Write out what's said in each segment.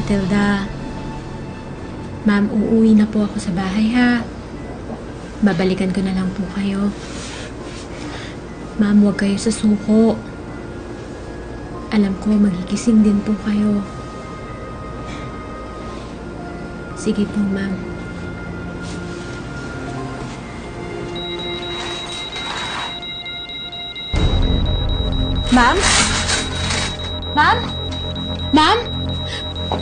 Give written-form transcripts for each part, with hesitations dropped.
Matilda. Ma'am, uuwi na po ako sa bahay, ha? Babalikan ko na lang po kayo. Ma'am, huwag kayo sa suko. Alam ko, magigising din po kayo. Sige po, ma'am. Ma'am? Ma'am? Ma'am?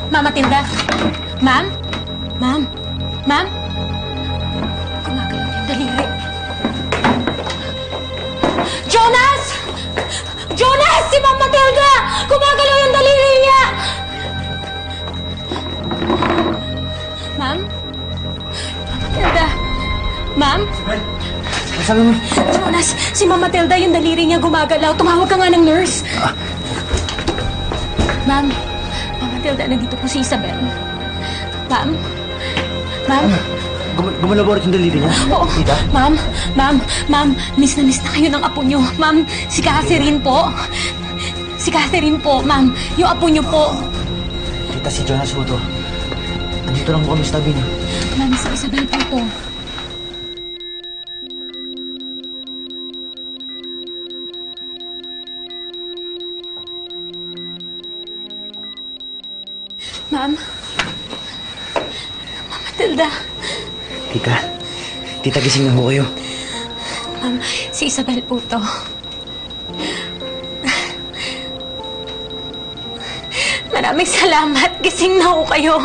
Ma'am Matilda? Ma'am? Ma'am? Ma'am? Gumagalaw yung daliri. Jonas! Jonas! Si Ma'am Matilda! Gumagalaw yung daliri niya! Ma'am? Ma'am Matilda? Ma'am? Ano sabi mo? Jonas, si Ma'am Matilda, yung daliri niya gumagalaw. Tumawag ka nga ng nurse. Ma'am, Ma'am Matilda, nandito po si Isabel. Ma'am? Ma'am? Gumalaw ba ulit yung daliri niya? Oo. Tita? Ma'am, miss na kayo ng apo niyo. Ma'am, si Catherine po. Si Catherine po, ma'am. Yung apo niyo po. Tita, si Jonas po to. Nandito lang po kami sa tabi niya. Ma'am, si Isabel po to. Ma'am? Ma'am Matilda? Tita, gising na ho kayo. Ma'am, si Isabel po to. Maraming salamat. Gising na ho kayo.